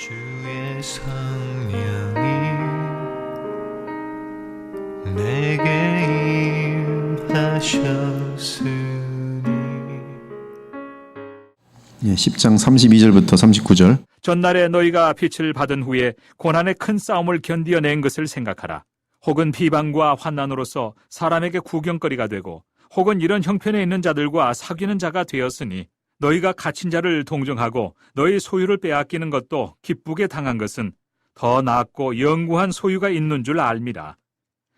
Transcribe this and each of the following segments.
주의 성령이 내게 임하셨으니. 10장 32절부터 39절. 전날에 너희가 빛을 받은 후에 고난의 큰 싸움을 견디어낸 것을 생각하라. 혹은 비방과 환난으로서 사람에게 구경거리가 되고 혹은 이런 형편에 있는 자들과 사귀는 자가 되었으니 너희가 갇힌 자를 동정하고 너희 소유를 빼앗기는 것도 기쁘게 당한 것은 더 낫고 영구한 소유가 있는 줄 알미라.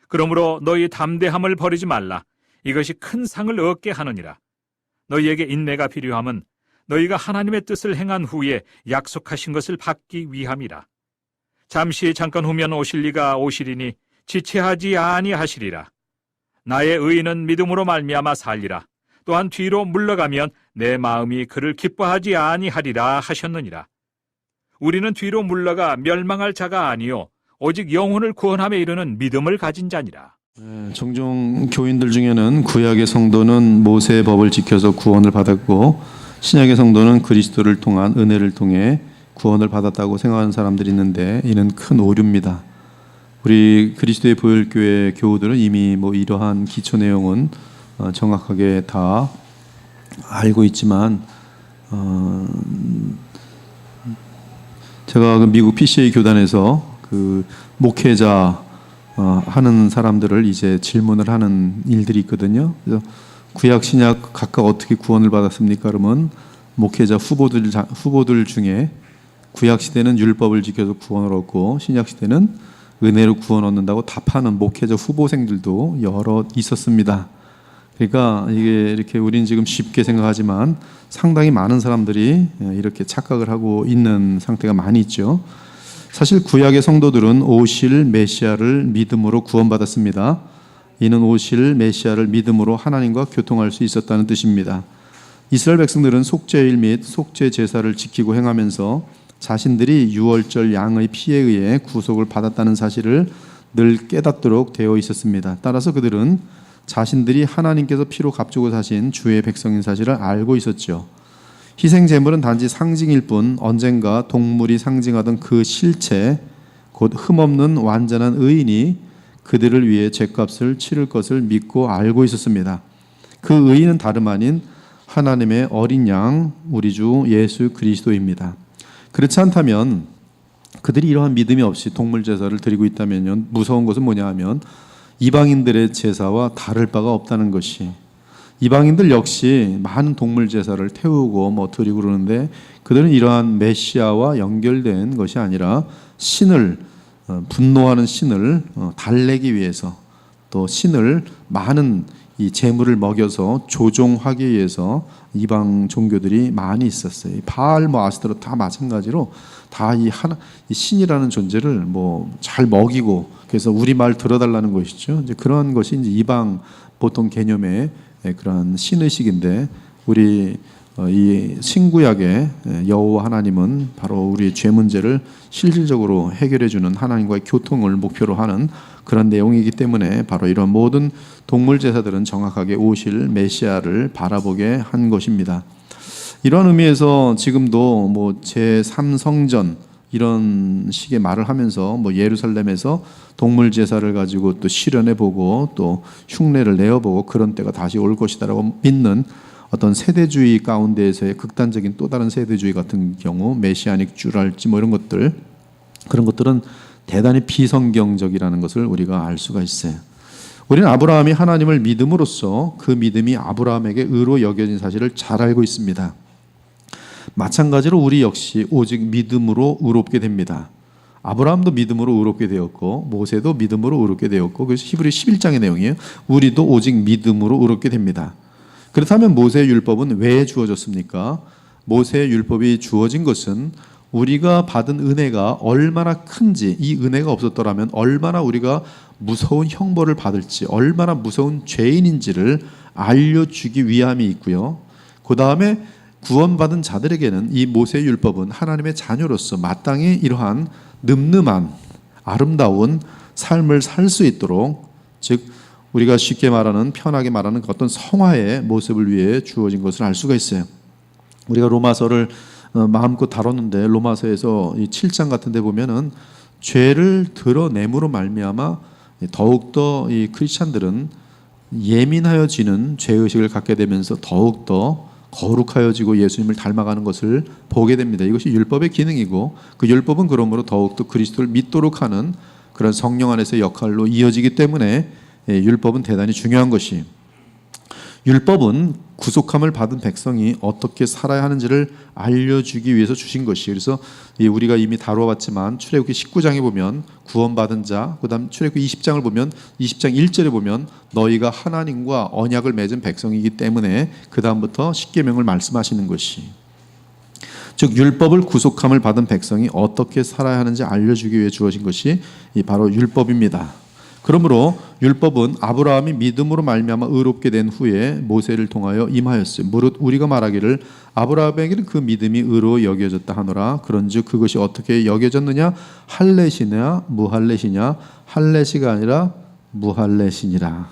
그러므로 너희 담대함을 버리지 말라. 이것이 큰 상을 얻게 하느니라. 너희에게 인내가 필요함은 너희가 하나님의 뜻을 행한 후에 약속하신 것을 받기 위함이라. 잠깐 후면 오실 이가 오시리니 지체하지 아니하시리라. 나의 의인은 믿음으로 말미암아 살리라. 또한 뒤로 물러가면 내 마음이 그를 기뻐하지 아니하리라 하셨느니라. 우리는 뒤로 물러가 멸망할 자가 아니요 오직 영혼을 구원함에 이르는 믿음을 가진 자니라. 종종 교인들 중에는 구약의 성도는 모세의 법을 지켜서 구원을 받았고 신약의 성도는 그리스도를 통한 은혜를 통해 구원을 받았다고 생각하는 사람들이 있는데 이는 큰 오류입니다. 우리 그리스도의 보혈교회 교우들은 이미 이러한 기초 내용은 정확하게 다 알고 있지만 제가 미국 PCA 교단에서 그 목회자 하는 사람들을 이제 질문을 하는 일들이 있거든요. 그래서 구약 신약 각각 어떻게 구원을 받았습니까? 그러면 목회자 후보들 중에 구약 시대는 율법을 지켜서 구원을 얻고 신약 시대는 은혜로 구원 얻는다고 답하는 목회자 후보생들도 여러 있었습니다. 그러니까 이게 이렇게 우리는 지금 쉽게 생각하지만 상당히 많은 사람들이 이렇게 착각을 하고 있는 상태가 많이 있죠. 사실 구약의 성도들은 오실 메시아를 믿음으로 구원받았습니다. 이는 오실 메시아를 믿음으로 하나님과 교통할 수 있었다는 뜻입니다. 이스라엘 백성들은 속죄일 및 속죄 제사를 지키고 행하면서 자신들이 유월절 양의 피에 의해 구속을 받았다는 사실을 늘 깨닫도록 되어 있었습니다. 따라서 그들은 자신들이 하나님께서 피로 값주고 사신 주의 백성인 사실을 알고 있었죠. 희생 제물은 단지 상징일 뿐 언젠가 동물이 상징하던 그 실체, 곧 흠없는 완전한 의인이 그들을 위해 죗값을 치를 것을 믿고 알고 있었습니다. 그 의인은 다름 아닌 하나님의 어린 양, 우리 주 예수 그리스도입니다. 그렇지 않다면 그들이 이러한 믿음이 없이 동물 제사를 드리고 있다면 무서운 것은 뭐냐 하면 이방인들의 제사와 다를 바가 없다는 것이, 이방인들 역시 많은 동물 제사를 태우고 드리고 그러는데 그들은 이러한 메시아와 연결된 것이 아니라 신을, 분노하는 신을 달래기 위해서, 또 신을 많은 이 제물을 먹여서 조종하기 위해서 이방 종교들이 많이 있었어요. 바알, 아스타롯 다 마찬가지로 다 이 신이라는 존재를 잘 먹이고, 그래서 우리 말 들어달라는 것이죠. 이제 그러한 것이 이제 이방 보통 개념의 그러한 신의식인데, 우리 이 신구약의 여호와 하나님은 바로 우리의 죄 문제를 실질적으로 해결해 주는 하나님과의 교통을 목표로 하는 그런 내용이기 때문에 바로 이런 모든 동물 제사들은 정확하게 오실 메시아를 바라보게 한 것입니다. 이런 의미에서 지금도 제3성전 이런 식의 말을 하면서 예루살렘에서 동물 제사를 가지고 또 실현해보고 또 흉내를 내어보고 그런 때가 다시 올 것이다라고 믿는 어떤 세대주의 가운데에서의 극단적인 또 다른 세대주의 같은 경우, 메시아닉 주랄지 이런 것들, 그런 것들은 대단히 비성경적이라는 것을 우리가 알 수가 있어요. 우리는 아브라함이 하나님을 믿음으로써 그 믿음이 아브라함에게 의로 여겨진 사실을 잘 알고 있습니다. 마찬가지로 우리 역시 오직 믿음으로 의롭게 됩니다. 아브라함도 믿음으로 의롭게 되었고 모세도 믿음으로 의롭게 되었고, 그래서 히브리 11장의 내용이에요. 우리도 오직 믿음으로 의롭게 됩니다. 그렇다면 모세의 율법은 왜 주어졌습니까? 모세의 율법이 주어진 것은 우리가 받은 은혜가 얼마나 큰지, 이 은혜가 없었더라면 얼마나 우리가 무서운 형벌을 받을지, 얼마나 무서운 죄인인지를 알려주기 위함이 있고요. 그 다음에 구원받은 자들에게는 이 모세의 율법은 하나님의 자녀로서 마땅히 이러한 늠름한 아름다운 삶을 살 수 있도록, 즉 우리가 쉽게 말하는, 편하게 말하는 어떤 성화의 모습을 위해 주어진 것을 알 수가 있어요. 우리가 로마서를 마음껏 다뤘는데 로마서에서 이 7장 같은 데 보면은 죄를 드러냄으로 말미암아 더욱더 이 크리스찬들은 예민하여지는 죄의식을 갖게 되면서 더욱더 거룩하여지고 예수님을 닮아가는 것을 보게 됩니다. 이것이 율법의 기능이고 그 율법은 그러므로 더욱더 그리스도를 믿도록 하는 그런 성령 안에서의 역할로 이어지기 때문에 율법은 대단히 중요한 것이, 율법은 구속함을 받은 백성이 어떻게 살아야 하는지를 알려주기 위해서 주신 것이, 그래서 우리가 이미 다뤄봤지만 출애굽기 19장에 보면 구원받은 자, 그 다음 출애굽기 20장을 보면 20장 1절에 보면 너희가 하나님과 언약을 맺은 백성이기 때문에 그 다음부터 십계명을 말씀하시는 것이, 즉 율법을 구속함을 받은 백성이 어떻게 살아야 하는지 알려주기 위해 주어진 것이 바로 율법입니다. 그러므로 율법은 아브라함이 믿음으로 말미암아 의롭게 된 후에 모세를 통하여 임하였어요. 무릇 우리가 말하기를 아브라함에게는 그 믿음이 의로 여겨졌다 하노라. 그런즉 그것이 어떻게 여겨졌느냐? 할렛이냐 무할렛이냐? 할렛이가 아니라 무할렛이니라.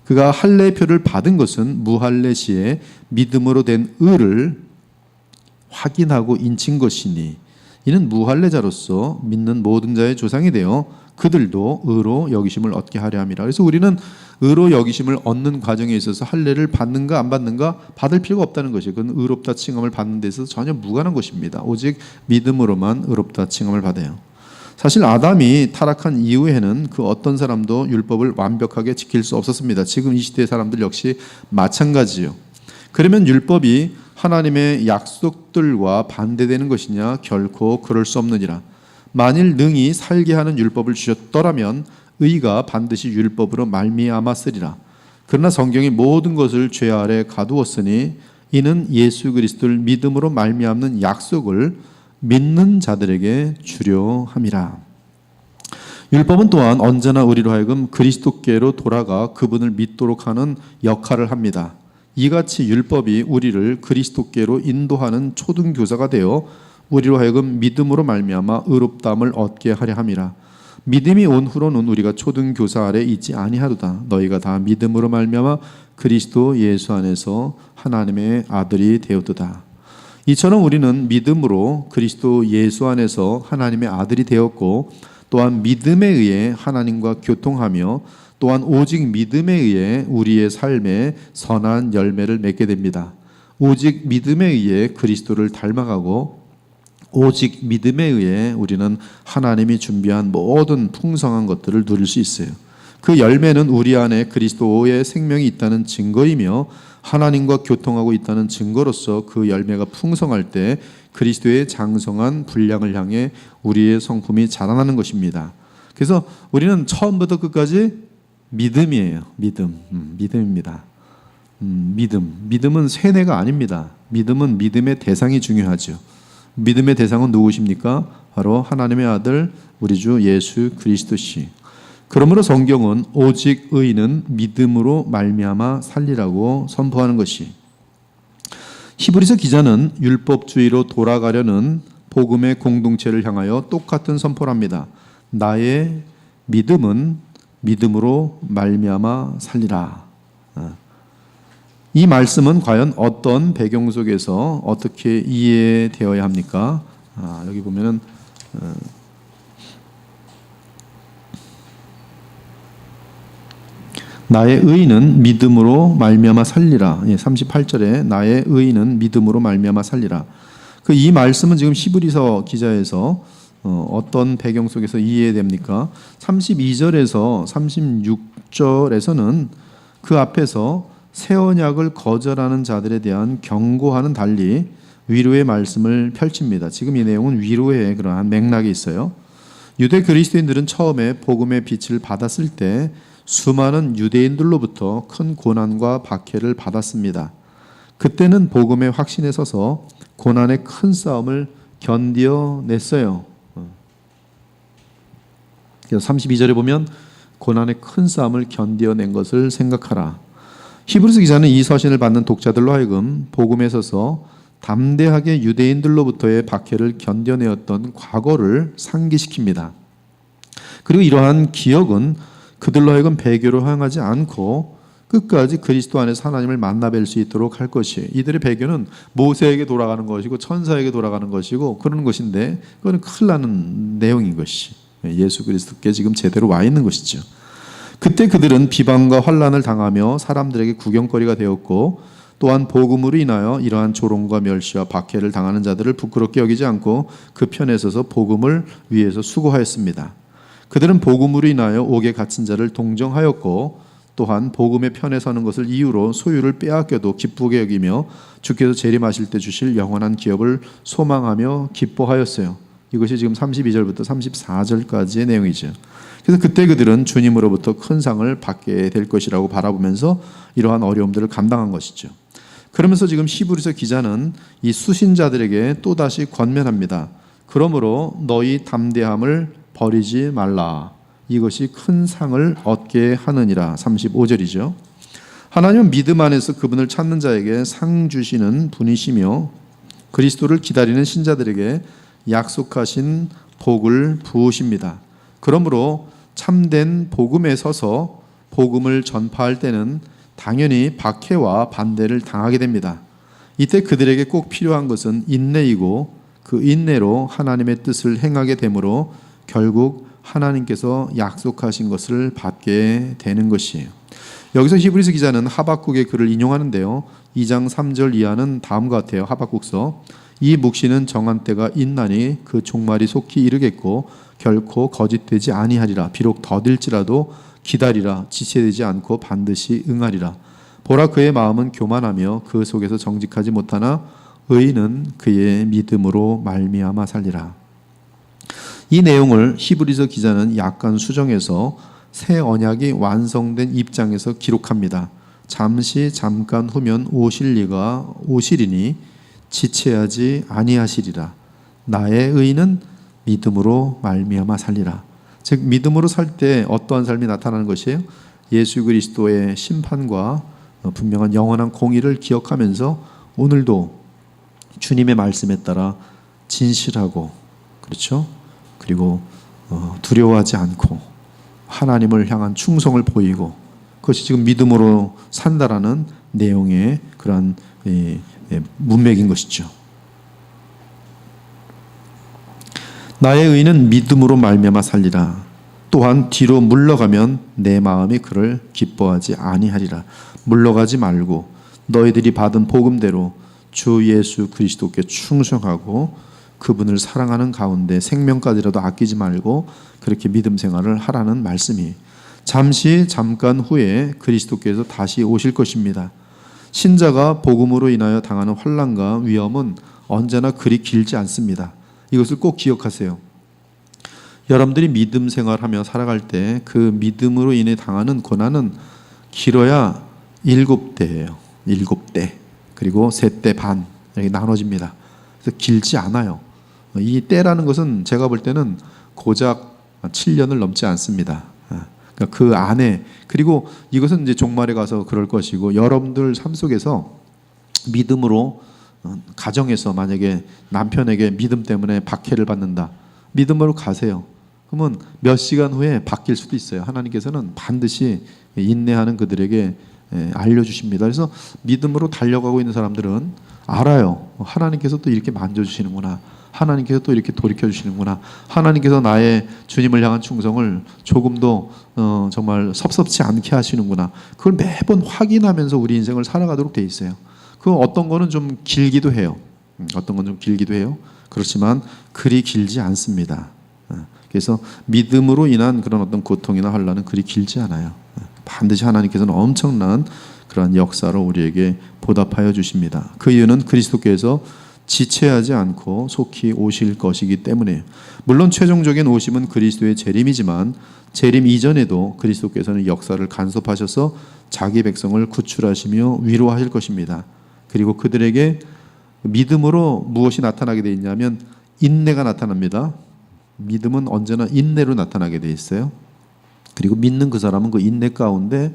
그가 할례표를 받은 것은 무할렛이의 믿음으로 된 의를 확인하고 인친 것이니 이는 무할례자로서 믿는 모든 자의 조상이 되어 그들도 의로 여기심을 얻게 하려 함이라. 그래서 우리는 의로 여기심을 얻는 과정에 있어서 할례를 받는가 안 받는가 받을 필요가 없다는 것이에요. 그건 의롭다 칭함을 받는 데 있어서 전혀 무관한 것입니다. 오직 믿음으로만 의롭다 칭함을 받아요. 사실 아담이 타락한 이후에는 그 어떤 사람도 율법을 완벽하게 지킬 수 없었습니다. 지금 이 시대의 사람들 역시 마찬가지요. 그러면 율법이 하나님의 약속들과 반대되는 것이냐? 결코 그럴 수 없느니라. 만일 능히 살게 하는 율법을 주셨더라면 의가 반드시 율법으로 말미암았으리라. 그러나 성경이 모든 것을 죄 아래 가두었으니 이는 예수 그리스도를 믿음으로 말미암는 약속을 믿는 자들에게 주려 함이라. 율법은 또한 언제나 우리로 하여금 그리스도께로 돌아가 그분을 믿도록 하는 역할을 합니다. 이같이 율법이 우리를 그리스도께로 인도하는 초등교사가 되어 우리로 하여금 믿음으로 말미암아 의롭다함을 얻게 하려 함이라. 믿음이 온 후로는 우리가 초등교사 아래 있지 아니하도다. 너희가 다 믿음으로 말미암아 그리스도 예수 안에서 하나님의 아들이 되었도다. 이처럼 우리는 믿음으로 그리스도 예수 안에서 하나님의 아들이 되었고 또한 믿음에 의해 하나님과 교통하며 또한 오직 믿음에 의해 우리의 삶에 선한 열매를 맺게 됩니다. 오직 믿음에 의해 그리스도를 닮아가고 오직 믿음에 의해 우리는 하나님이 준비한 모든 풍성한 것들을 누릴 수 있어요. 그 열매는 우리 안에 그리스도의 생명이 있다는 증거이며 하나님과 교통하고 있다는 증거로서 그 열매가 풍성할 때 그리스도의 장성한 분량을 향해 우리의 성품이 자라나는 것입니다. 그래서 우리는 처음부터 끝까지 믿음이에요. 믿음입니다. 믿음은 세뇌가 아닙니다. 믿음은 믿음의 대상이 중요하죠. 믿음의 대상은 누구십니까? 바로 하나님의 아들 우리 주 예수 그리스도시. 그러므로 성경은 오직 의인은 믿음으로 말미암아 살리라고 선포하는 것이, 히브리서 기자는 율법주의로 돌아가려는 복음의 공동체를 향하여 똑같은 선포를 합니다. 나의 믿음은 믿음으로 말미암아 살리라. 이 말씀은 과연 어떤 배경 속에서 어떻게 이해되어야 합니까? 여기 보면은 나의 의인은 믿음으로 말미암아 살리라. 38절에 나의 의인은 믿음으로 말미암아 살리라. 그 이 말씀은 지금 히브리서 기자에서 어떤 배경 속에서 이해됩니까? 32절에서 36절에서는 그 앞에서 새 언약을 거절하는 자들에 대한 경고와는 달리 위로의 말씀을 펼칩니다. 지금 이 내용은 위로의 그러한 맥락이 있어요. 유대 그리스도인들은 처음에 복음의 빛을 받았을 때 수많은 유대인들로부터 큰 고난과 박해를 받았습니다. 그때는 복음의 확신에 서서 고난의 큰 싸움을 견뎌냈어요. 그래서 32절에 보면 고난의 큰 싸움을 견뎌낸 것을 생각하라. 히브리서 기자는 이 서신을 받는 독자들로 하여금 복음에 서서 담대하게 유대인들로부터의 박해를 견뎌내었던 과거를 상기시킵니다. 그리고 이러한 기억은 그들로 하여금 배교로 향하지 않고 끝까지 그리스도 안에서 하나님을 만나 뵐 수 있도록 할 것이에요. 이들의 배교는 모세에게 돌아가는 것이고 천사에게 돌아가는 것이고 그런 것인데 그거는 큰일 나는 내용인 것이 예수 그리스도께 지금 제대로 와 있는 것이죠. 그때 그들은 비방과 환난을 당하며 사람들에게 구경거리가 되었고 또한 복음으로 인하여 이러한 조롱과 멸시와 박해를 당하는 자들을 부끄럽게 여기지 않고 그 편에 서서 복음을 위해서 수고하였습니다. 그들은 복음으로 인하여 옥에 갇힌 자를 동정하였고 또한 복음의 편에 서는 것을 이유로 소유를 빼앗겨도 기쁘게 여기며 주께서 재림하실 때 주실 영원한 기업을 소망하며 기뻐하였어요. 이것이 지금 32절부터 34절까지의 내용이죠. 그래서 그때 그들은 주님으로부터 큰 상을 받게 될 것이라고 바라보면서 이러한 어려움들을 감당한 것이죠. 그러면서 지금 히브리서 기자는 이 수신자들에게 또다시 권면합니다. 그러므로 너희 담대함을 버리지 말라. 이것이 큰 상을 얻게 하느니라. 35절이죠. 하나님은 믿음 안에서 그분을 찾는 자에게 상 주시는 분이시며 그리스도를 기다리는 신자들에게 약속하신 복을 부으십니다. 그러므로 참된 복음에 서서 복음을 전파할 때는 당연히 박해와 반대를 당하게 됩니다. 이때 그들에게 꼭 필요한 것은 인내이고 그 인내로 하나님의 뜻을 행하게 되므로 결국 하나님께서 약속하신 것을 받게 되는 것이에요. 여기서 히브리서 기자는 하박국의 글을 인용하는데요. 2장 3절 이하는 다음과 같아요. 하박국서 이 묵시는 정한 때가 있나니 그 종말이 속히 이르겠고 결코 거짓되지 아니하리라. 비록 더딜지라도 기다리라. 지체되지 않고 반드시 응하리라. 보라 그의 마음은 교만하며 그 속에서 정직하지 못하나 의인은 그의 믿음으로 말미암아 살리라. 이 내용을 히브리서 기자는 약간 수정해서 새 언약이 완성된 입장에서 기록합니다. 잠깐 후면 오시리니 지체하지 아니하시리라. 나의 의인은 믿음으로 말미암아 살리라. 즉 믿음으로 살 때 어떠한 삶이 나타나는 것이에요? 예수 그리스도의 심판과 분명한 영원한 공의를 기억하면서 오늘도 주님의 말씀에 따라 진실하고 그렇죠? 그리고 두려워하지 않고 하나님을 향한 충성을 보이고 그것이 지금 믿음으로 산다라는 내용의 그러한 문맥인 것이죠. 나의 의는 믿음으로 말미암아 살리라. 또한 뒤로 물러가면 내 마음이 그를 기뻐하지 아니하리라. 물러가지 말고 너희들이 받은 복음대로 주 예수 그리스도께 충성하고 그분을 사랑하는 가운데 생명까지라도 아끼지 말고 그렇게 믿음 생활을 하라는 말씀이 잠깐 후에 그리스도께서 다시 오실 것입니다. 신자가 복음으로 인하여 당하는 환난과 위험은 언제나 그리 길지 않습니다. 이것을 꼭 기억하세요. 여러분들이 믿음 생활하며 살아갈 때 그 믿음으로 인해 당하는 고난은 길어야 7대예요. 7대. 그리고 3대 반 이렇게 나눠집니다. 그래서 길지 않아요. 이 때라는 것은 제가 볼 때는 고작 7년을 넘지 않습니다. 그러니까 그 안에 그리고 이것은 이제 종말에 가서 그럴 것이고 여러분들 삶 속에서 믿음으로 가정에서 만약에 남편에게 믿음 때문에 박해를 받는다. 믿음으로 가세요. 그러면 몇 시간 후에 바뀔 수도 있어요. 하나님께서는 반드시 인내하는 그들에게 알려주십니다. 그래서 믿음으로 달려가고 있는 사람들은 알아요. 하나님께서 또 이렇게 만져주시는구나. 하나님께서 또 이렇게 돌이켜주시는구나. 하나님께서 나의 주님을 향한 충성을 조금도 정말 섭섭치 않게 하시는구나. 그걸 매번 확인하면서 우리 인생을 살아가도록 돼 있어요. 그 어떤 거는 좀 길기도 해요. 그렇지만 그리 길지 않습니다. 그래서 믿음으로 인한 그런 어떤 고통이나 환난은 그리 길지 않아요. 반드시 하나님께서는 엄청난 그런 역사로 우리에게 보답하여 주십니다. 그 이유는 그리스도께서 지체하지 않고 속히 오실 것이기 때문에 물론 최종적인 오심은 그리스도의 재림이지만 재림 이전에도 그리스도께서는 역사를 간섭하셔서 자기 백성을 구출하시며 위로하실 것입니다. 그리고 그들에게 믿음으로 무엇이 나타나게 되어 있냐면 인내가 나타납니다. 믿음은 언제나 인내로 나타나게 되어 있어요. 그리고 믿는 그 사람은 그 인내 가운데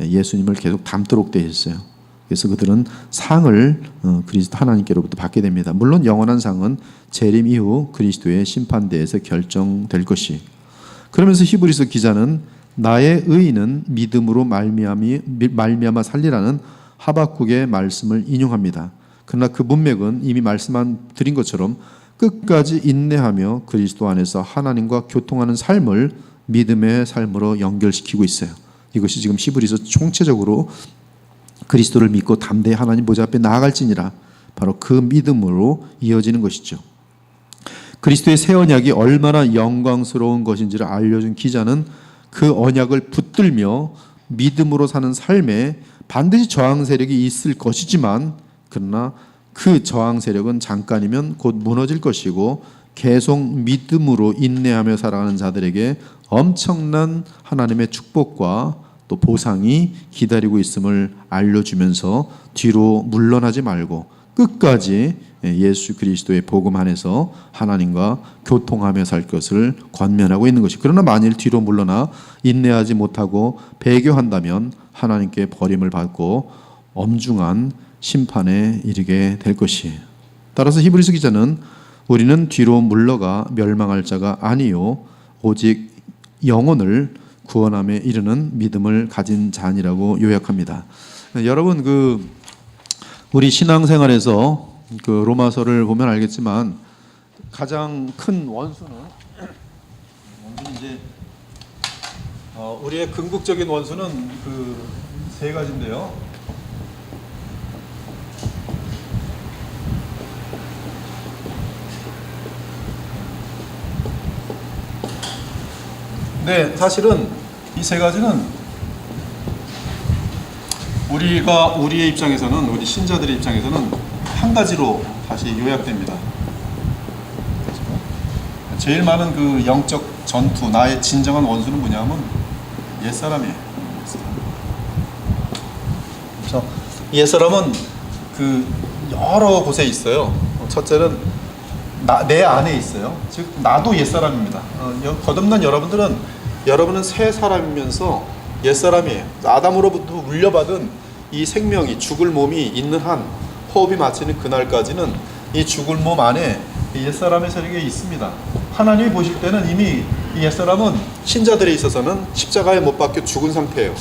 예수님을 계속 닮도록 되어 있어요. 그래서 그들은 상을 그리스도 하나님께로부터 받게 됩니다. 물론 영원한 상은 재림 이후 그리스도의 심판대에서 결정될 것이. 그러면서 히브리서 기자는 나의 의인은 믿음으로 말미암아 살리라는 하박국의 말씀을 인용합니다. 그러나 그 문맥은 이미 말씀드린 것처럼 끝까지 인내하며 그리스도 안에서 하나님과 교통하는 삶을 믿음의 삶으로 연결시키고 있어요. 이것이 지금 히브리서 총체적으로 그리스도를 믿고 담대히 하나님 보좌 앞에 나아갈지니라, 바로 그 믿음으로 이어지는 것이죠. 그리스도의 새 언약이 얼마나 영광스러운 것인지를 알려준 기자는 그 언약을 붙들며 믿음으로 사는 삶에 반드시 저항 세력이 있을 것이지만, 그러나 그 저항 세력은 잠깐이면 곧 무너질 것이고 계속 믿음으로 인내하며 살아가는 자들에게 엄청난 하나님의 축복과 또 보상이 기다리고 있음을 알려주면서 뒤로 물러나지 말고 끝까지 예수 그리스도의 복음 안에서 하나님과 교통하며 살 것을 권면하고 있는 것이. 그러나 만일 뒤로 물러나 인내하지 못하고 배교한다면 하나님께 버림을 받고 엄중한 심판에 이르게 될 것이에요. 따라서 히브리서 기자는 우리는 뒤로 물러가 멸망할 자가 아니요 오직 영혼을 구원함에 이르는 믿음을 가진 자니라고 요약합니다. 여러분, 우리 신앙생활에서 로마서를 보면 알겠지만 가장 큰 원수는 이제 우리의 궁극적인 원수는 세 가지인데요. 네, 사실은 이 세 가지는 우리의 입장에서는, 우리 신자들의 입장에서는 한 가지로 다시 요약됩니다. 제일 많은 영적 전투, 나의 진정한 원수는 뭐냐면 옛사람이에요. 그래서 옛사람은 여러 곳에 있어요. 첫째는 내 안에 있어요. 즉 나도 옛사람입니다. 거듭난 여러분은 새 사람이면서 옛사람이에요. 아담으로부터 물려받은 이 생명이, 죽을 몸이 있는 한, 호흡이 마치는 그날까지는 이 죽을 몸 안에 옛사람의 세력이 있습니다. 하나님이 보실 때는 이미 이 옛사람은 신자들에 있어서는 십자가에 못 박혀 죽은 상태예요.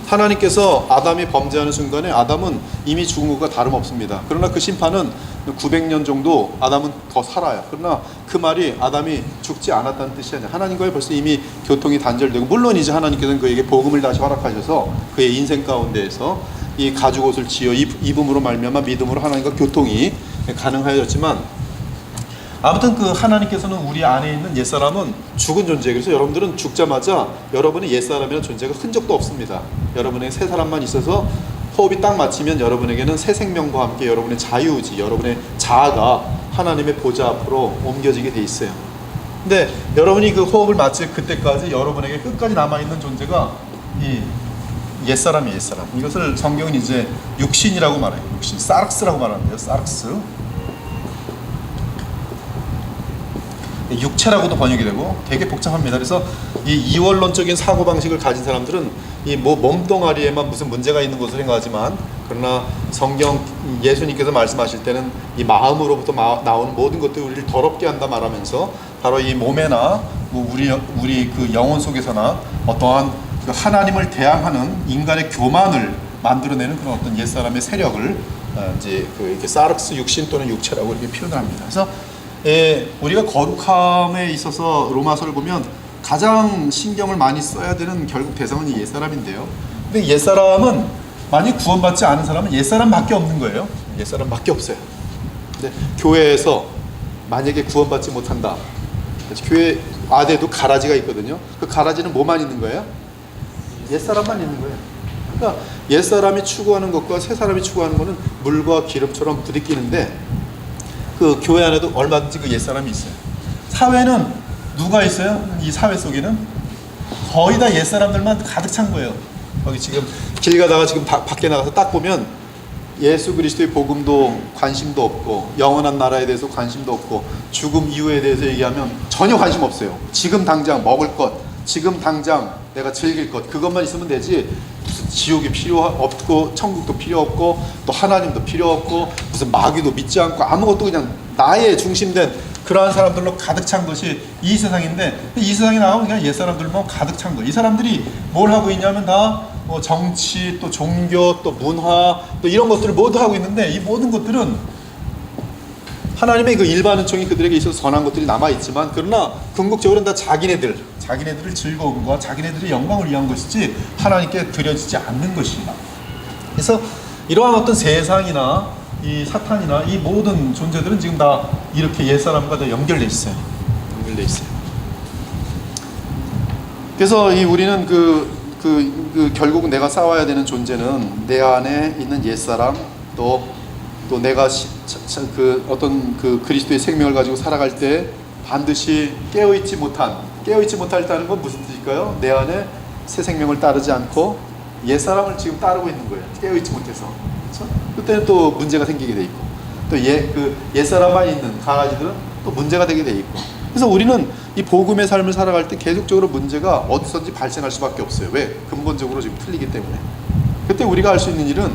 하나님께서 아담이 범죄하는 순간에 아담은 이미 죽은 것과 다름없습니다. 그러나 그 심판은 900년 정도 아담은 더 살아요. 그러나 그 말이 아담이 죽지 않았다는 뜻이 아니라 하나님과의 벌써 이미 교통이 단절되고, 물론 이제 하나님께서는 그에게 복음을 다시 허락하셔서 그의 인생 가운데에서 이 가죽옷을 지어 입음으로 말미암아 믿음으로 하나님과 교통이 가능하였지만, 아무튼 하나님께서는 우리 안에 있는 옛사람은 죽은 존재예요. 그래서 여러분들은 죽자마자 여러분의 옛사람이라는 존재가 흔적도 없습니다. 여러분의 새 사람만 있어서 호흡이 딱 맞추면 여러분에게는 새 생명과 함께 여러분의 자유의지, 여러분의 자아가 하나님의 보좌 앞으로 옮겨지게 돼 있어요. 근데 여러분이 그 호흡을 마칠 그때까지 여러분에게 끝까지 남아있는 존재가 이 옛사람이에요. 옛사람. 이것을 성경은 이제 육신이라고 말해요. 육신, 사르스라고 말하는데요. 사르스. 육체라고도 번역이 되고 되게 복잡합니다. 그래서 이 이원론적인 사고방식을 가진 사람들은 이 몸뚱아리에만 무슨 문제가 있는 것으로 생각하지만, 그러나 성경 예수님께서 말씀하실 때는 이 마음으로부터 나오는 모든 것들이 우리를 더럽게 한다 말하면서 바로 이 몸에나 우리 영혼 속에서나 어떠한 하나님을 대항하는 인간의 교만을 만들어내는 그런 어떤 옛사람의 세력을 이제 이렇게 사르스 육신 또는 육체라고 이렇게 표현을 합니다. 그래서 우리가 거룩함에 있어서 로마서를 보면 가장 신경을 많이 써야 되는 결국 대상은 이 옛사람인데요. 근데 옛사람은 만약 구원받지 않은 사람은 옛사람밖에 없는 거예요. 옛사람밖에 없어요. 근데 교회에서 만약에 구원받지 못한다. 교회 안에도 가라지가 있거든요. 그 가라지는 뭐만 있는 거예요? 옛사람만 있는 거예요. 그러니까 옛사람이 추구하는 것과 새사람이 추구하는 것은 물과 기름처럼 부딪히는데, 그 교회 안에도 얼마든지 그 옛사람이 있어요. 사회는 누가 있어요? 이 사회 속에는 거의 다 옛사람들만 가득 찬 거예요. 거기 지금 길 가다가 지금 밖에 나가서 딱 보면 예수 그리스도의 복음도 관심도 없고, 영원한 나라에 대해서 관심도 없고, 죽음 이후에 대해서 얘기하면 전혀 관심 없어요. 지금 당장 먹을 것, 지금 당장 내가 즐길 것, 그것만 있으면 되지 무슨 지옥이 필요 없고 천국도 필요 없고 또 하나님도 필요 없고 무슨 마귀도 믿지 않고 아무것도, 그냥 나의 중심된 그러한 사람들로 가득 찬 것이 이 세상인데, 이 세상에 나가면 그냥 옛 사람들만 가득 찬 거예요. 이 사람들이 뭘 하고 있냐면 다 뭐 정치, 또 종교, 또 문화, 또 이런 것들을 모두 하고 있는데, 이 모든 것들은 하나님의 그 일반 은총이 그들에게 있어서 선한 것들이 남아있지만, 그러나 궁극적으로는 다 자기네들을 즐거움과 자기네들의 영광을 위한 것이지 하나님께 드려지지 않는 것입니다. 그래서 이러한 어떤 세상이나 이 사탄이나 이 모든 존재들은 지금 다 이렇게 옛사람과 다 연결돼 있어요. 그래서 우리는 결국 내가 싸워야 되는 존재는 내 안에 있는 옛사람, 또 내가 어떤 그리스도의 생명을 가지고 살아갈 때 반드시 깨어있지 못할다는 건 무슨 뜻일까요? 내 안에 새 생명을 따르지 않고 옛사람을 지금 따르고 있는 거예요. 깨어있지 못해서. 그렇죠? 그때는 또 문제가 생기게 돼 있고, 또 옛사람만 있는 강아지들은 또 문제가 되게 돼 있고. 그래서 우리는 이 복음의 삶을 살아갈 때 계속적으로 문제가 어디서든지 발생할 수밖에 없어요. 왜? 근본적으로 지금 틀리기 때문에. 그때 우리가 할 수 있는 일은,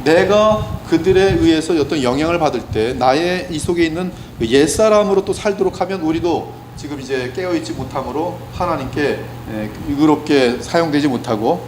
내가 그들에 의해서 어떤 영향을 받을 때 나의 이 속에 있는 옛사람으로 또 살도록 하면, 우리도 지금 이제 깨어있지 못함으로 하나님께 의롭게 사용되지 못하고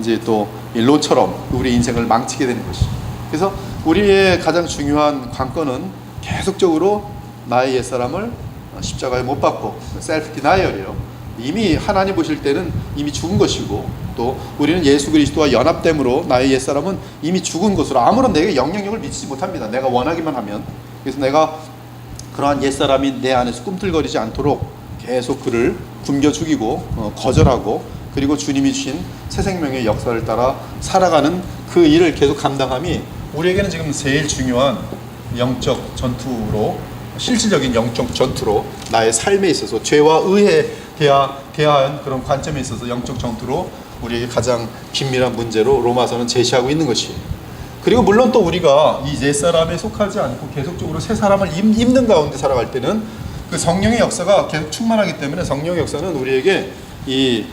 이제 또 롯처럼 우리 인생을 망치게 되는 것이죠. 그래서 우리의 가장 중요한 관건은 계속적으로 나의 옛사람을 십자가에 못 박고, 셀프 디나이얼이에요. 이미 하나님 보실 때는 이미 죽은 것이고, 또 우리는 예수 그리스도와 연합됨으로 나의 옛사람은 이미 죽은 것으로 아무런 내게 영향력을 미치지 못합니다. 내가 원하기만 하면. 그래서 내가 그러한 옛사람이 내 안에서 꿈틀거리지 않도록 계속 그를 굶겨 죽이고 거절하고, 그리고 주님이 주신 새 생명의 역사를 따라 살아가는 그 일을 계속 감당함이 우리에게는 지금 제일 중요한 영적 전투로, 실질적인 영적 전투로, 나의 삶에 있어서 죄와 의에 대한 그런 관점에 있어서 영적 전투로 우리에게 가장 긴밀한 문제로 로마서는 제시하고 있는 것이에요. 그리고 물론 또 우리가 이 옛사람에 속하지 않고 계속적으로 새 사람을 입는 가운데 살아갈 때는 그 성령의 역사가 계속 충만하기 때문에, 성령의 역사는 우리에게 이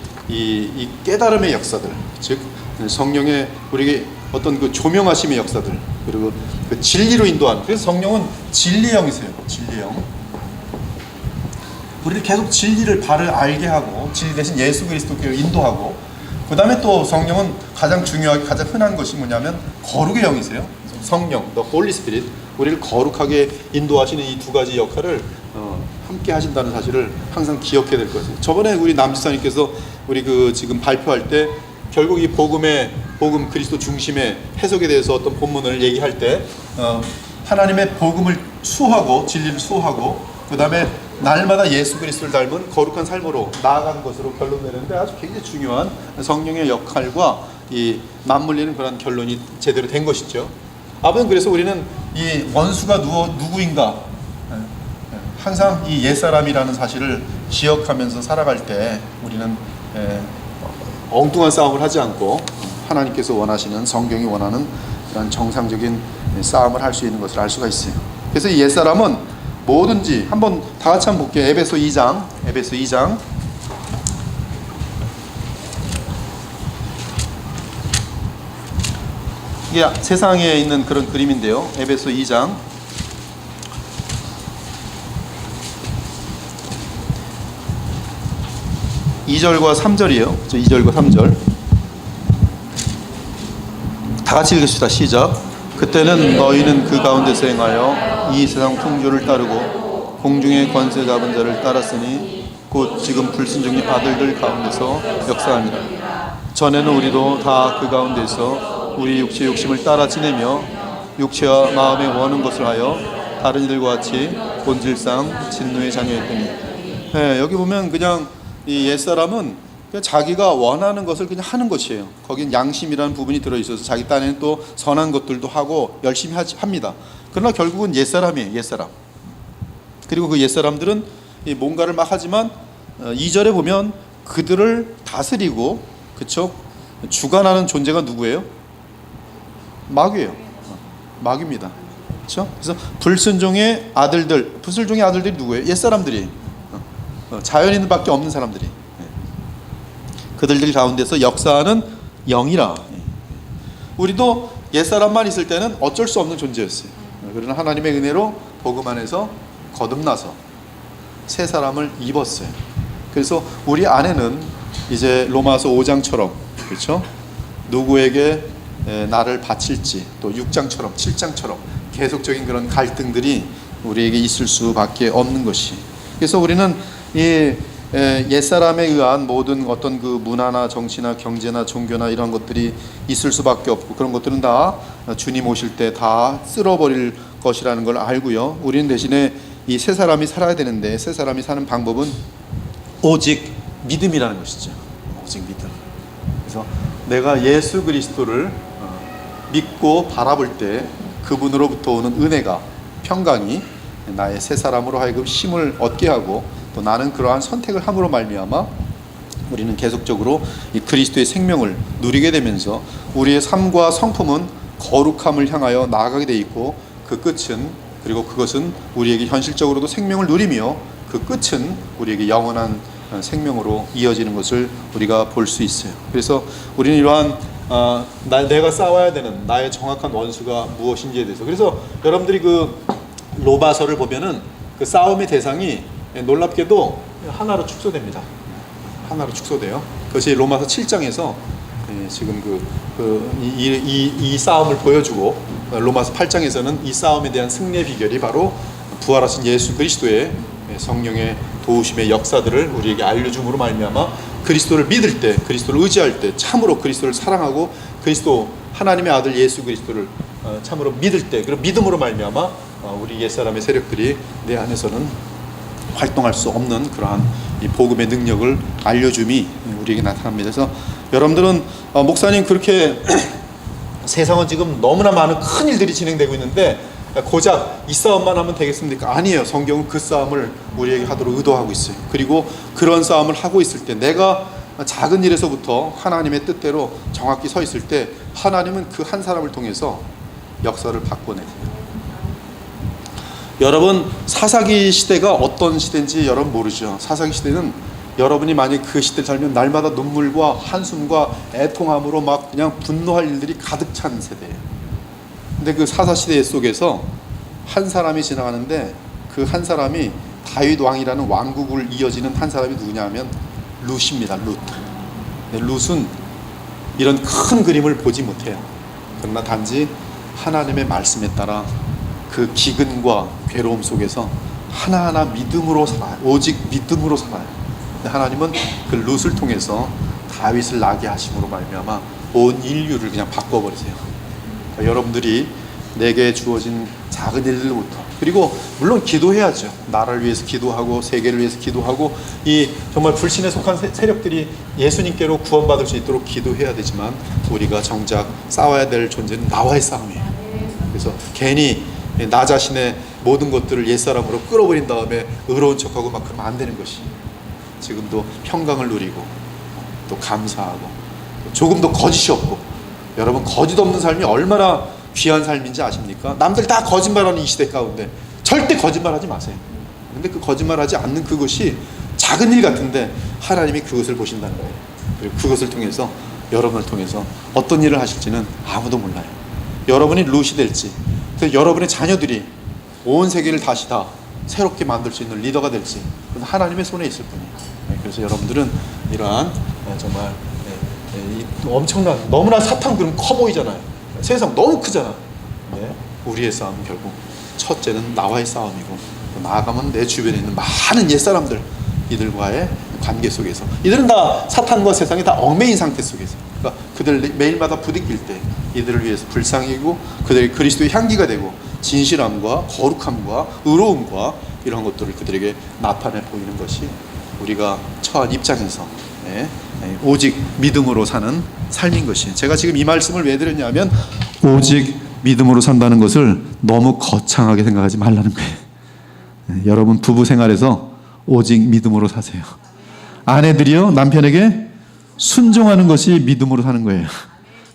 깨달음의 역사들, 즉 성령의 우리에게 어떤 그 조명하심의 역사들, 그리고 그 진리로 인도하는, 그래서 성령은 진리의 영이세요. 진리의 영. 우리를 계속 진리를 바를 알게 하고, 진리 대신 예수 그리스도께로 인도하고, 그 다음에 또 성령은 가장 중요하게 가장 흔한 것이 뭐냐면 거룩의 영이세요. 성령, the Holy Spirit, 우리를 거룩하게 인도하시는 이 두 가지 역할을 함께 하신다는 사실을 항상 기억해야 될 것이에요. 저번에 우리 남지사님께서 우리 지금 발표할 때 결국 이 복음 그리스도 중심의 해석에 대해서 어떤 본문을 얘기할 때 하나님의 복음을 수호하고 진리를 수호하고, 그 다음에 날마다 예수 그리스도를 닮은 거룩한 삶으로 나아가는 것으로 결론 내는데, 아주 굉장히 중요한 성령의 역할과 이 맞물리는 그런 결론이 제대로 된 것이죠. 아무튼 그래서 우리는 이 원수가 누구인가 항상 이 옛사람이라는 사실을 기억하면서 살아갈 때 우리는 엉뚱한 싸움을 하지 않고 하나님께서 원하시는, 성경이 원하는 그런 정상적인 싸움을 할 수 있는 것을 알 수가 있어요. 그래서 이 옛사람은 뭐든지, 한번 다 같이 한번 볼게요. 에베소 2장. 이게 세상에 있는 그런 그림인데요. 에베소 2장 2절과 3절이에요. 2절과 3절 다 같이 읽읍시다. 시작. 그때는 너희는 그 가운데서 행하여 이 세상 풍조를 따르고 공중의 권세 잡은 자를 따랐으니 곧 지금 불순종의 아들들 가운데서 역사하니라. 전에는 우리도 다 그 가운데서 우리 육체의 욕심을 따라 지내며 육체와 마음에 원하는 것을 하여 다른 이들과 같이 본질상 진노의 자녀였더니. 여기 보면 그냥 이 옛사람은 그냥 자기가 원하는 것을 그냥 하는 것이에요. 거긴 양심이라는 부분이 들어있어서 자기 딴에는 또 선한 것들도 하고 열심히 합니다. 그러나 결국은 옛사람이에요. 옛사람. 그리고 그 옛사람들은 뭔가를 막 하지만 2절에 보면 그들을 다스리고, 그쵸? 주관하는 존재가 누구예요? 마귀예요. 마귀입니다. 그렇죠? 그래서 불순종의 아들들이 누구예요? 옛사람들이, 자연인들밖에 없는 사람들이, 그들들 가운데서 역사하는 영이라. 우리도 옛사람만 있을 때는 어쩔 수 없는 존재였어요. 그러나 하나님의 은혜로 복음 안에서 거듭나서 새 사람을 입었어요. 그래서 우리 안에는 이제 로마서 5장처럼 그렇죠? 누구에게 나를 바칠지, 또 6장처럼 7장처럼 계속적인 그런 갈등들이 우리에게 있을 수밖에 없는 것이. 그래서 우리는 이 옛사람에 의한 모든 어떤 그 문화나 정치나 경제나 종교나 이런 것들이 있을 수밖에 없고, 그런 것들은 다 주님 오실 때 다 쓸어버릴 것이라는 걸 알고요. 우리는 대신에 이 새 사람이 살아야 되는데, 새 사람이 사는 방법은 오직 믿음이라는 것이죠. 오직 믿음. 그래서 내가 예수 그리스도를 믿고 바라볼 때 그분으로부터 오는 은혜가, 평강이 나의 새 사람으로 하여금 힘을 얻게 하고, 또 나는 그러한 선택을 함으로 말미암아 우리는 계속적으로 이 그리스도의 생명을 누리게 되면서 우리의 삶과 성품은 거룩함을 향하여 나아가게 돼 있고, 그 끝은, 그리고 그것은 우리에게 현실적으로도 생명을 누리며 그 끝은 우리에게 영원한 생명으로 이어지는 것을 우리가 볼 수 있어요. 그래서 우리는 이러한 내가 싸워야 되는 나의 정확한 원수가 무엇인지에 대해서, 그래서 여러분들이 그 로마서를 보면은 그 싸움의 대상이 놀랍게도 하나로 축소됩니다. 하나로 축소돼요. 그것이 로마서 7장에서 지금 이 싸움을 보여주고, 로마서 8장에서는 이 싸움에 대한 승리의 비결이 바로 부활하신 예수 그리스도의 성령의 도우심의 역사들을 우리에게 알려줌으로 말미암아 그리스도를 믿을 때, 그리스도를 의지할 때, 참으로 그리스도를 사랑하고 그리스도 하나님의 아들 예수 그리스도를 참으로 믿을 때, 그리고 믿음으로 말미암아 우리 옛사람의 세력들이 내 안에서는 활동할 수 없는 그러한 이 복음의 능력을 알려줌이 우리에게 나타납니다. 그래서 여러분들은 목사님 그렇게 세상은 지금 너무나 많은 큰 일들이 진행되고 있는데 고작 이 싸움만 하면 되겠습니까? 아니에요. 성경은 그 싸움을 우리에게 하도록 의도하고 있어요. 그리고 그런 싸움을 하고 있을 때, 내가 작은 일에서부터 하나님의 뜻대로 정확히 서 있을 때, 하나님은 그 한 사람을 통해서 역사를 바꿔내세요. 여러분, 사사기 시대가 어떤 시대인지 여러분 모르죠. 사사기 시대는 여러분이 만약 그 시대를 살면 날마다 눈물과 한숨과 애통함으로 막 그냥 분노할 일들이 가득 찬 세대예요. 근데 그 사사시대 속에서 한 사람이 지나가는데, 그 한 사람이 다윗 왕이라는 왕국을 이어지는 한 사람이 누구냐 하면 룻입니다. 룻. 룻은 이런 큰 그림을 보지 못해요. 그러나 단지 하나님의 말씀에 따라 그 기근과 괴로움 속에서 하나하나 믿음으로 살아요. 오직 믿음으로 살아요. 하나님은 그 룻을 통해서 다윗을 나게 하심으로 말미암아 온 인류를 그냥 바꿔버리세요. 그러니까 여러분들이 내게 주어진 작은 일들부터, 그리고 물론 기도해야죠. 나라를 위해서 기도하고 세계를 위해서 기도하고, 이 정말 불신에 속한 세력들이 예수님께로 구원받을 수 있도록 기도해야 되지만, 우리가 정작 싸워야 될 존재는 나와의 싸움이에요. 그래서 괜히 나 자신의 모든 것들을 옛사람으로 끌어버린 다음에 의로운 척하고 막 그러면 안 되는 것이, 지금도 평강을 누리고 또 감사하고 조금도 거짓이 없고, 여러분 거짓 없는 삶이 얼마나 귀한 삶인지 아십니까? 남들 다 거짓말하는 이 시대 가운데 절대 거짓말하지 마세요. 근데 그 거짓말하지 않는 그것이 작은 일 같은데 하나님이 그것을 보신다는 거예요. 그리고 그것을 통해서, 여러분을 통해서 어떤 일을 하실지는 아무도 몰라요. 여러분이 룻이 될지, 그래서 여러분의 자녀들이 온 세계를 다시 다 새롭게 만들 수 있는 리더가 될지, 그건 하나님의 손에 있을 뿐이에요. 그래서 여러분들은 이러한 정말 엄청난, 너무나 사탄 그럼 커 보이잖아요. 세상 너무 크잖아. 우리의 싸움은 결국 첫째는 나와의 싸움이고, 나아가면 내 주변에 있는 많은 옛사람들, 이들과의 관계 속에서, 이들은 다 사탄과 세상이 다 얽매인 상태 속에서, 그러니까 그들 매일마다 부딪힐 때 이들을 위해서 불쌍히고 그들이 그리스도의 향기가 되고 진실함과 거룩함과 의로움과 이런 것들을 그들에게 나타내 보이는 것이 우리가 처한 입장에서 오직 믿음으로 사는 삶인 것이에요. 제가 지금 이 말씀을 왜 드렸냐면, 오직 믿음으로 산다는 것을 너무 거창하게 생각하지 말라는 거예요. 여러분 부부 생활에서 오직 믿음으로 사세요. 아내들이요, 남편에게 순종하는 것이 믿음으로 사는 거예요.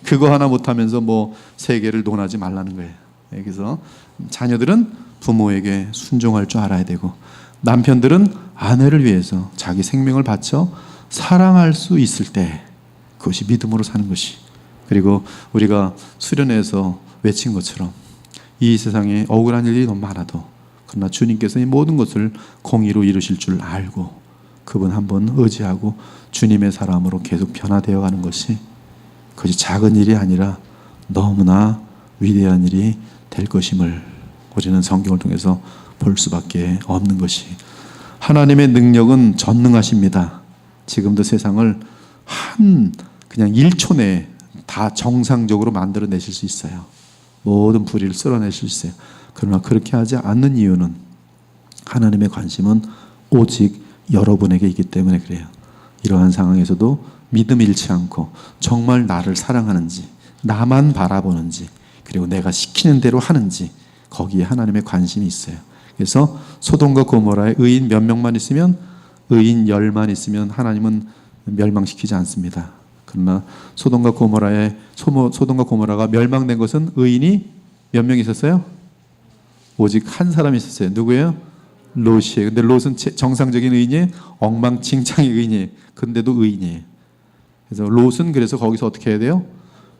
그거 하나 못하면서 뭐 세계를 논하지 말라는 거예요. 그래서 자녀들은 부모에게 순종할 줄 알아야 되고, 남편들은 아내를 위해서 자기 생명을 바쳐 사랑할 수 있을 때 그것이 믿음으로 사는 것이. 그리고 우리가 수련회에서 외친 것처럼 이 세상에 억울한 일이 너무 많아도 그러나 주님께서 이 모든 것을 공의로 이루실 줄 알고 그분 한 번 의지하고 주님의 사람으로 계속 변화되어 가는 것이 그것이 작은 일이 아니라 너무나 위대한 일이 될 것임을 우리는 성경을 통해서 볼 수밖에 없는 것이, 하나님의 능력은 전능하십니다. 지금도 세상을 그냥 1초 내에 다 정상적으로 만들어내실 수 있어요. 모든 불의를 쓸어내실 수 있어요. 그러나 그렇게 하지 않는 이유는 하나님의 관심은 오직 여러분에게 있기 때문에 그래요. 이러한 상황에서도 믿음 잃지 않고 정말 나를 사랑하는지, 나만 바라보는지, 그리고 내가 시키는 대로 하는지, 거기에 하나님의 관심이 있어요. 그래서 소돔과 고모라에 의인 몇 명만 있으면, 의인 10만 있으면 하나님은 멸망시키지 않습니다. 그러나 소돔과 고모라가 멸망된 것은 의인이 몇 명 있었어요? 오직 한 사람이 있었어요. 누구예요? 롯이에요. 근데 롯은 정상적인 의인이에요? 엉망진창의 의인이에요. 근데도 의인이에요. 그래서 롯은 그래서 거기서 어떻게 해야 돼요?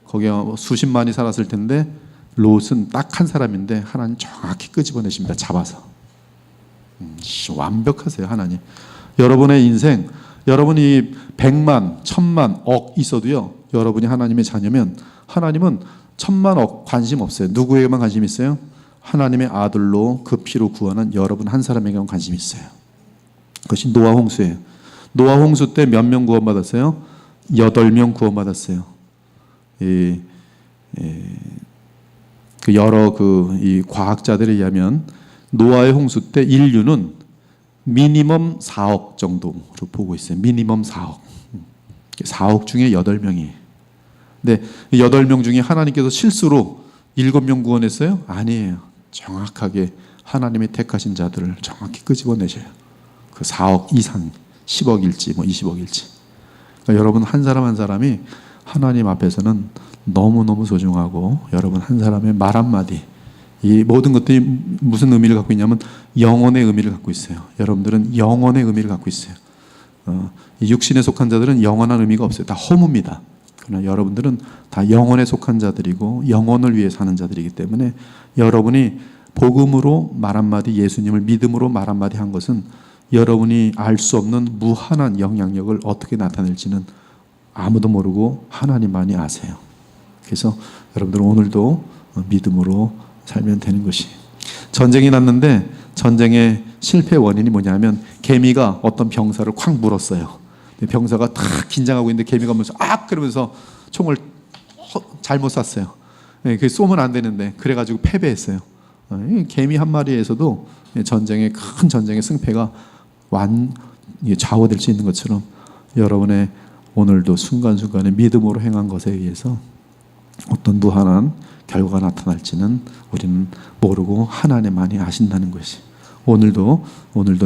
거기 수십만이 살았을 텐데 롯은 딱 한 사람인데 하나님 정확히 끄집어내십니다. 잡아서. 완벽하세요, 하나님. 여러분의 인생, 여러분이 100만, 1000만, 억 있어도요, 여러분이 하나님의 자녀면 하나님은 1000만, 억 관심 없어요. 누구에게만 관심 있어요? 하나님의 아들로 그 피로 구원한 여러분 한 사람에게만 관심이 있어요. 그것이 노아 홍수예요. 노아 홍수 때 몇 명 구원받았어요? 8명 구원받았어요. 여러 이 과학자들에 의하면 노아의 홍수 때 인류는 미니멈 4억 정도로 보고 있어요. 미니멈 4억. 4억 중에 8명이에요. 근데 8명 중에 하나님께서 실수로 7명 구원했어요? 아니에요. 정확하게 하나님이 택하신 자들을 정확히 끄집어내셔요. 그 4억 이상, 10억일지 20억일지. 그러니까 여러분 한 사람 한 사람이 하나님 앞에서는 너무너무 소중하고, 여러분 한 사람의 말 한마디, 이 모든 것들이 무슨 의미를 갖고 있냐면 영혼의 의미를 갖고 있어요. 여러분들은 영혼의 의미를 갖고 있어요. 이 육신에 속한 자들은 영원한 의미가 없어요. 다 허무입니다. 그러나 여러분들은 다 영혼에 속한 자들이고 영혼을 위해 사는 자들이기 때문에 여러분이 복음으로 말 한마디, 예수님을 믿음으로 말 한마디 한 것은 여러분이 알 수 없는 무한한 영향력을 어떻게 나타낼지는 아무도 모르고 하나님만이 아세요. 그래서 여러분들은 오늘도 믿음으로 살면 되는 것이, 전쟁이 났는데 전쟁의 실패 원인이 뭐냐면 개미가 어떤 병사를 콱 물었어요. 병사가 다 긴장하고 있는데 개미가 오면서 그러면서 총을 잘못 쐈어요. 그 쏘면 안 되는데 그래가지고 패배했어요. 개미 한 마리에서도 큰 전쟁의 승패가 좌우될 수 있는 것처럼 여러분의 오늘도 순간순간에 믿음으로 행한 것에 의해서 어떤 무한한 결과가 나타날지는 우리는 모르고 하나님만이 아신다는 것이, 오늘도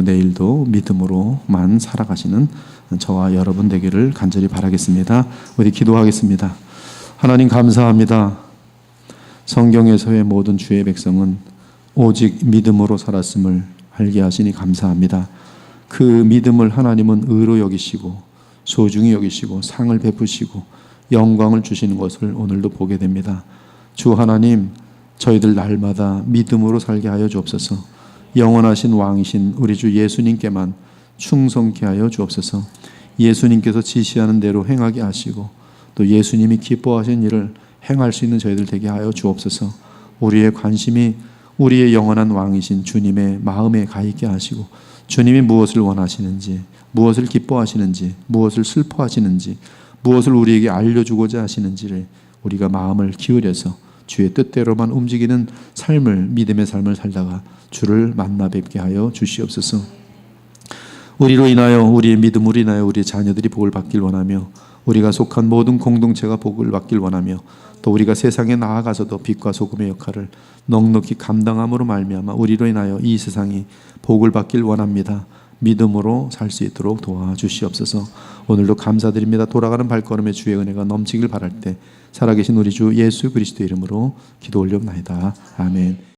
내일도 믿음으로만 살아가시는 저와 여러분 되기를 간절히 바라겠습니다. 우리 기도하겠습니다. 하나님 감사합니다. 성경에서의 모든 주의 백성은 오직 믿음으로 살았음을 알게 하시니 감사합니다. 그 믿음을 하나님은 의로 여기시고 소중히 여기시고 상을 베푸시고 영광을 주시는 것을 오늘도 보게 됩니다. 주 하나님, 저희들 날마다 믿음으로 살게 하여 주옵소서. 영원하신 왕이신 우리 주 예수님께만 충성케 하여 주옵소서. 예수님께서 지시하는 대로 행하게 하시고 또 예수님이 기뻐하신 일을 행할 수 있는 저희들 되게 하여 주옵소서. 우리의 관심이 우리의 영원한 왕이신 주님의 마음에 가 있게 하시고, 주님이 무엇을 원하시는지, 무엇을 기뻐하시는지, 무엇을 슬퍼하시는지, 무엇을 우리에게 알려주고자 하시는지를 우리가 마음을 기울여서 주의 뜻대로만 움직이는 삶을, 믿음의 삶을 살다가 주를 만나 뵙게 하여 주시옵소서. 우리로 인하여, 우리의 믿음으로 인하여 우리의 자녀들이 복을 받길 원하며, 우리가 속한 모든 공동체가 복을 받길 원하며, 또 우리가 세상에 나아가서도 빛과 소금의 역할을 넉넉히 감당함으로 말미암아 우리로 인하여 이 세상이 복을 받길 원합니다. 믿음으로 살 수 있도록 도와주시옵소서. 오늘도 감사드립니다. 돌아가는 발걸음에 주의 은혜가 넘치길 바랄 때 살아계신 우리 주 예수 그리스도의 이름으로 기도 올려옵나이다. 아멘.